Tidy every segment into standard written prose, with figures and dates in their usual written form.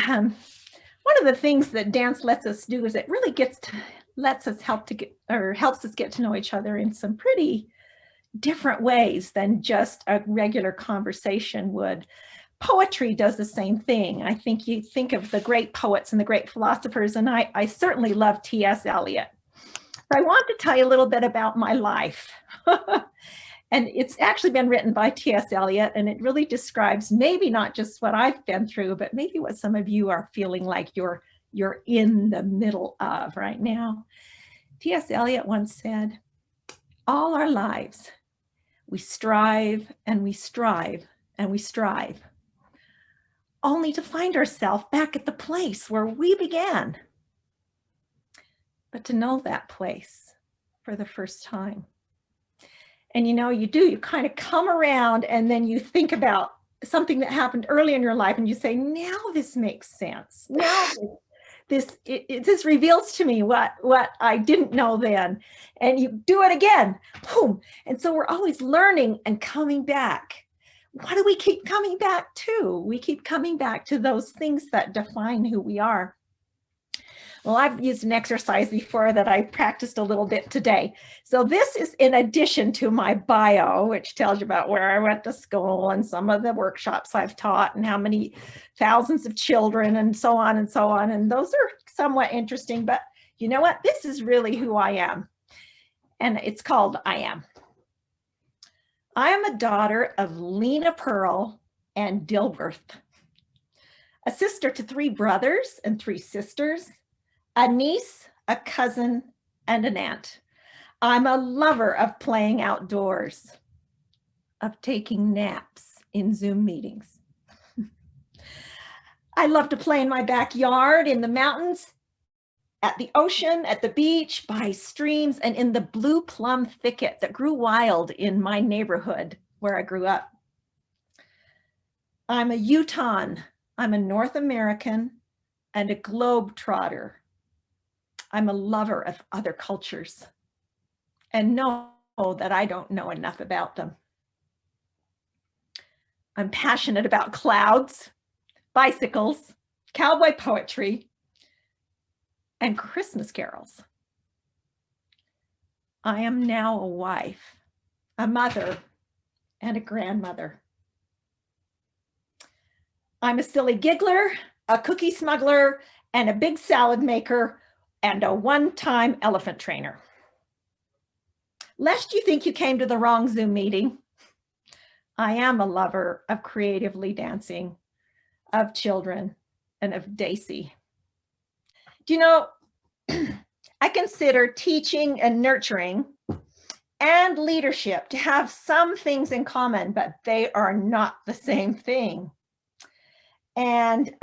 one of the things that dance lets us do is it really helps us get to know each other in some pretty different ways than just a regular conversation would. Poetry does the same thing. I think you think of the great poets and the great philosophers, and I certainly love T.S. Eliot. But I want to tell you a little bit about my life. And it's actually been written by T.S. Eliot, and it really describes maybe not just what I've been through, but maybe what some of you are feeling like you're in the middle of right now. T.S. Eliot once said, all our lives, we strive and we strive and we strive, only to find ourselves back at the place where we began, but to know that place for the first time. And you kind of come around and then you think about something that happened early in your life and you say, now this makes sense. Now this reveals to me what I didn't know then. And you do it again, boom. And so we're always learning and coming back. What do we keep coming back to? We keep coming back to those things that define who we are. Well, I've used an exercise before that I practiced a little bit today. So this is in addition to my bio, which tells you about where I went to school and some of the workshops I've taught and how many thousands of children and so on and so on. And those are somewhat interesting, but you know what? This is really who I am. And it's called I Am. I am a daughter of Lena Pearl and Dilworth, a sister to 3 brothers and 3 sisters, a niece, a cousin, and an aunt. I'm a lover of playing outdoors, of taking naps in Zoom meetings. I love to play in my backyard, in the mountains, at the ocean, at the beach, by streams, and in the blue plum thicket that grew wild in my neighborhood where I grew up. I'm a Utahn, I'm a North American, and a globetrotter. I'm a lover of other cultures and know that I don't know enough about them. I'm passionate about clouds, bicycles, cowboy poetry, and Christmas carols. I am now a wife, a mother, and a grandmother. I'm a silly giggler, a cookie smuggler, and a big salad maker, and a one-time elephant trainer. Lest you think you came to the wrong Zoom meeting, I am a lover of creatively dancing, of children, and of daCi. Do you know, I consider teaching and nurturing and leadership to have some things in common, but they are not the same thing. And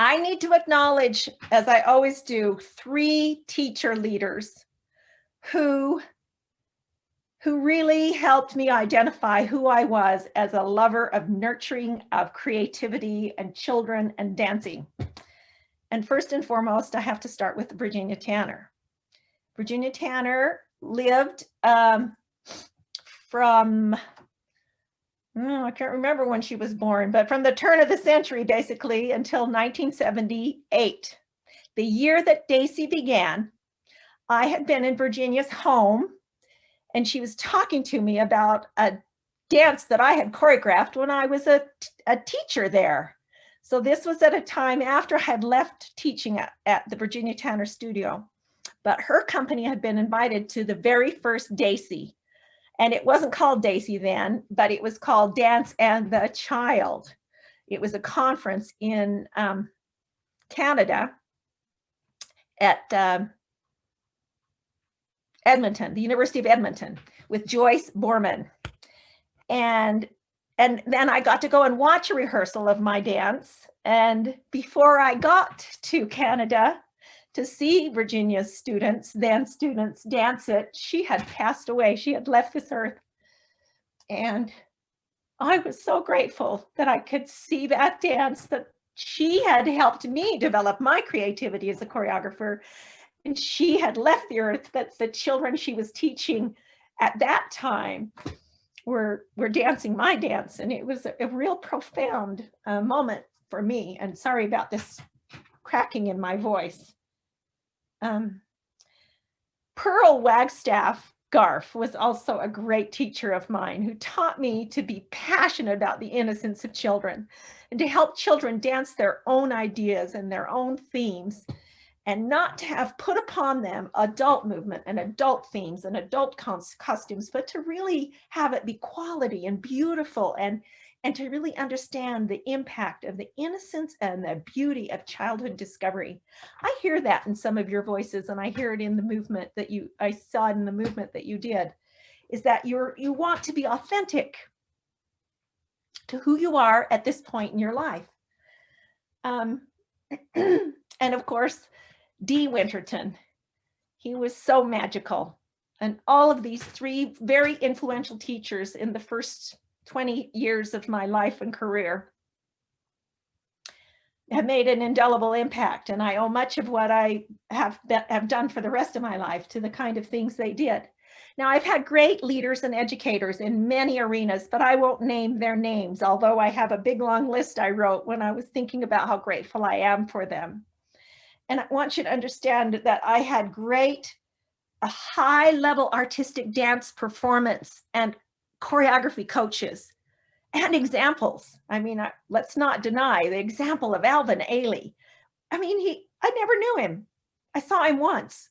I need to acknowledge, as I always do, 3 teacher leaders who really helped me identify who I was as a lover of nurturing, of creativity and children and dancing. And first and foremost, I have to start with Virginia Tanner. Virginia Tanner lived from, I can't remember when she was born, but from the turn of the century, basically, until 1978. The year that daCi began, I had been in Virginia's home, and she was talking to me about a dance that I had choreographed when I was a teacher there. So this was at a time after I had left teaching at the Virginia Tanner studio. But her company had been invited to the very first daCi. And it wasn't called daCi then, but it was called Dance and the Child. It was a conference in Canada at Edmonton, the University of Edmonton, with Joyce Borman. And then I got to go and watch a rehearsal of my dance. And before I got to Canada to see Virginia's students dance it, she had passed away. She had left this earth. And I was so grateful that I could see that dance, that she had helped me develop my creativity as a choreographer. And she had left the earth, but the children she was teaching at that time were dancing my dance. And it was a real profound moment for me. And sorry about this cracking in my voice. Pearl Wagstaff Garf was also a great teacher of mine who taught me to be passionate about the innocence of children and to help children dance their own ideas and their own themes, and not to have put upon them adult movement and adult themes and adult costumes, but to really have it be quality and beautiful, and to really understand the impact of the innocence and the beauty of childhood discovery. I hear that in some of your voices, and I hear it in the movement that I saw in the movement that you did, is that you want to be authentic to who you are at this point in your life. And of course, D. Winterton, he was so magical. And all of these three very influential teachers in the first 20 years of my life and career have made an indelible impact. And I owe much of what I have done for the rest of my life to the kind of things they did. Now, I've had great leaders and educators in many arenas, but I won't name their names, although I have a big long list I wrote when I was thinking about how grateful I am for them. And I want you to understand that I had a high-level artistic dance performance and choreography coaches and examples. I mean, let's not deny the example of Alvin Ailey. I mean, I never knew him. I saw him once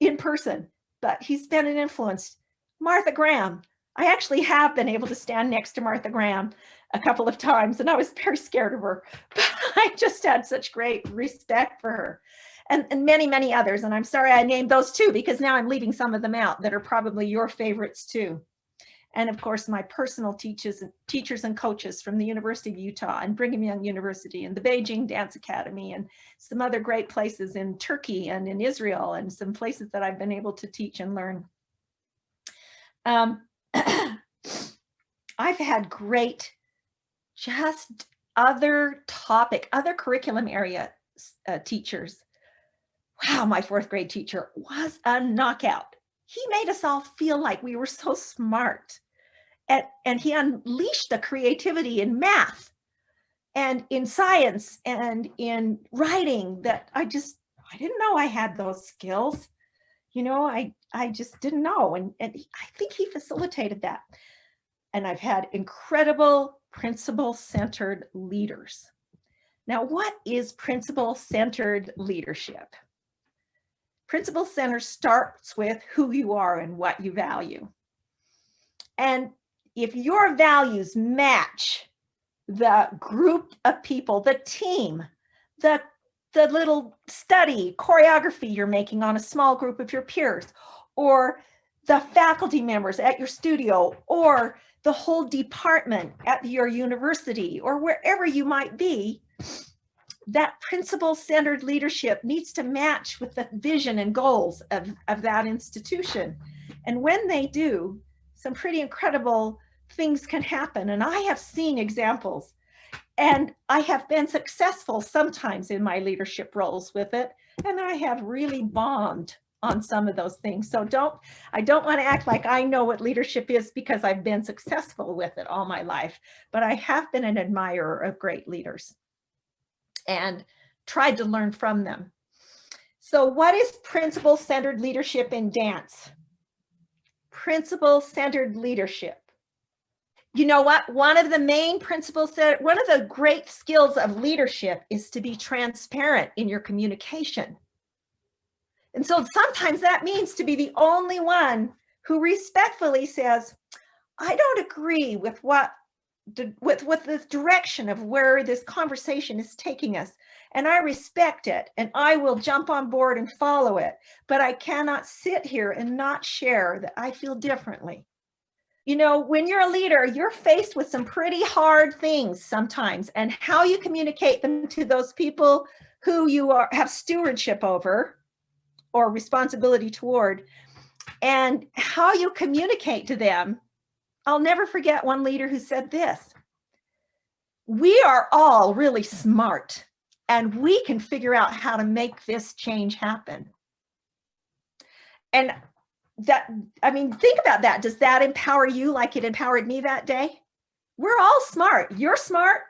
in person, but he's been an influence. Martha Graham. I actually have been able to stand next to Martha Graham a couple of times, and I was very scared of her, but I just had such great respect for her. And many, many others. And I'm sorry I named those two, because now I'm leaving some of them out that are probably your favorites too. And of course, my personal teachers and coaches from the University of Utah and Brigham Young University and the Beijing Dance Academy and some other great places in Turkey and in Israel and some places that I've been able to teach and learn. I've had great, just other curriculum area teachers. Wow, my fourth grade teacher was a knockout. He made us all feel like we were so smart. And he unleashed the creativity in math and in science and in writing that I didn't know I had those skills. You know, I just didn't know. And I think he facilitated that. And I've had incredible principle-centered leaders. Now, what is principle-centered leadership? Principle-centered starts with who you are and what you value. And if your values match the group of people, the team, the little study, choreography you're making on a small group of your peers, or the faculty members at your studio, or the whole department at your university, or wherever you might be, that principle-centered leadership needs to match with the vision and goals of that institution. And when they do, some pretty incredible things can happen. And I have seen examples, and I have been successful sometimes in my leadership roles with it. And I have really bombed on some of those things. So I don't want to act like I know what leadership is because I've been successful with it all my life, but I have been an admirer of great leaders and tried to learn from them. So what is principle-centered leadership in dance? Principle-centered leadership. You know what? One of the main principles, one of the great skills of leadership is to be transparent in your communication. And so sometimes that means to be the only one who respectfully says, I don't agree with the direction of where this conversation is taking us. And I respect it, and I will jump on board and follow it. But I cannot sit here and not share that I feel differently. You know, when you're a leader, you're faced with some pretty hard things sometimes, and how you communicate them to those people who you have stewardship over or responsibility toward, and how you communicate to them. I'll never forget one leader who said this: we are all really smart, and we can figure out how to make this change happen. And that, I mean, think about that. Does that empower you like it empowered me that day? We're all smart. You're smart.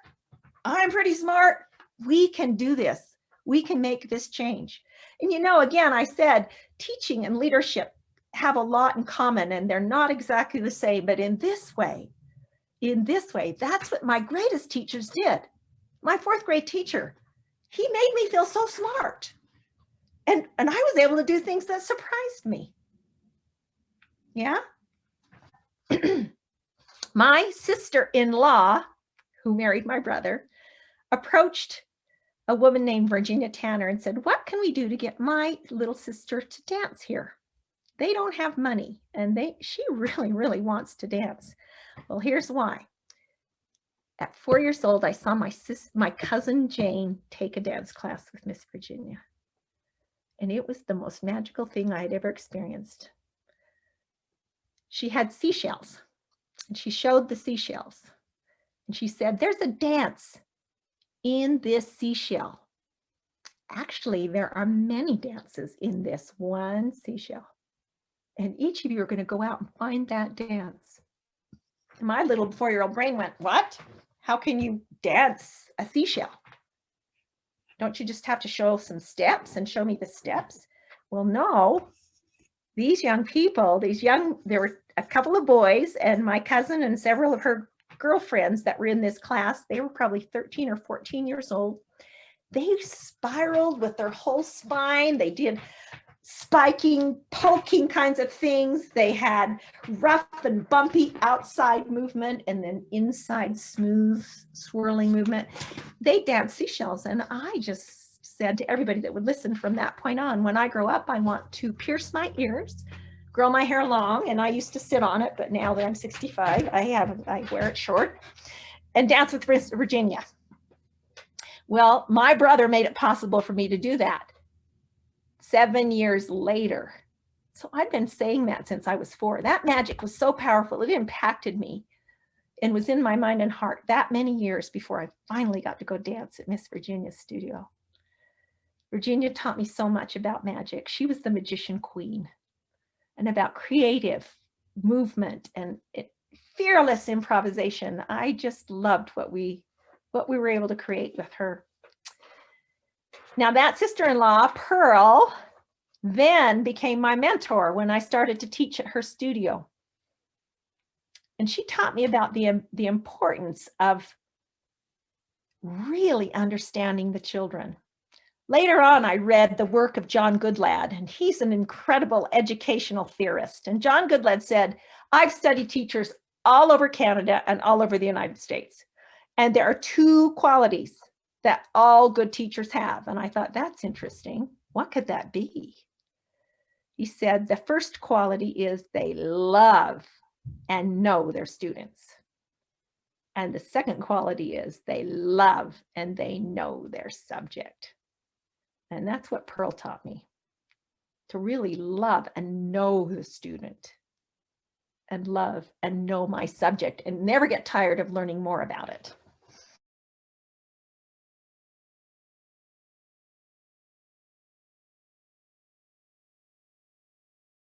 I'm pretty smart. We can do this. We can make this change. And again, I said teaching and leadership have a lot in common, and they're not exactly the same, but in this way, that's what my greatest teachers did. My fourth grade teacher, he made me feel so smart. And I was able to do things that surprised me. Yeah. My sister-in-law, who married my brother, approached a woman named Virginia Tanner and said, what can we do to get my little sister to dance here? They don't have money, and she really, really wants to dance. Well, here's why. At 4 years old, I saw my cousin Jane take a dance class with Miss Virginia. And it was the most magical thing I had ever experienced. She had seashells, and she showed the seashells. And she said, there's a dance in this seashell. Actually, there are many dances in this one seashell. And each of you are going to go out and find that dance. And my little 4-year-old brain went, what? How can you dance a seashell? Don't you just have to show some steps and show me the steps? Well, no. These young people, there were a couple of boys and my cousin and several of her girlfriends that were in this class. They were probably 13 or 14 years old. They spiraled with their whole spine. They did spiking, poking kinds of things. They had rough and bumpy outside movement and then inside smooth swirling movement. They danced seashells. And I just said to everybody that would listen from that point on, when I grow up, I want to pierce my ears, grow my hair long, and I used to sit on it, but now that I'm 65, I wear it short, and dance with Virginia. Well, my brother made it possible for me to do that 7 years later. So I've been saying that since I was 4. That magic was so powerful. It impacted me and was in my mind and heart that many years before I finally got to go dance at Miss Virginia's studio. Virginia taught me so much about magic. She was the magician queen, and about creative movement and fearless improvisation. I just loved what we were able to create with her. Now that sister-in-law, Pearl, then became my mentor when I started to teach at her studio. And she taught me about the importance of really understanding the children. Later on, I read the work of John Goodlad, and he's an incredible educational theorist. And John Goodlad said, I've studied teachers all over Canada and all over the United States. And there are 2 qualities that all good teachers have. And I thought, that's interesting. What could that be? He said, the first quality is they love and know their students. And the second quality is they love and they know their subject. And that's what Pearl taught me, to really love and know the student, and love and know my subject, and never get tired of learning more about it.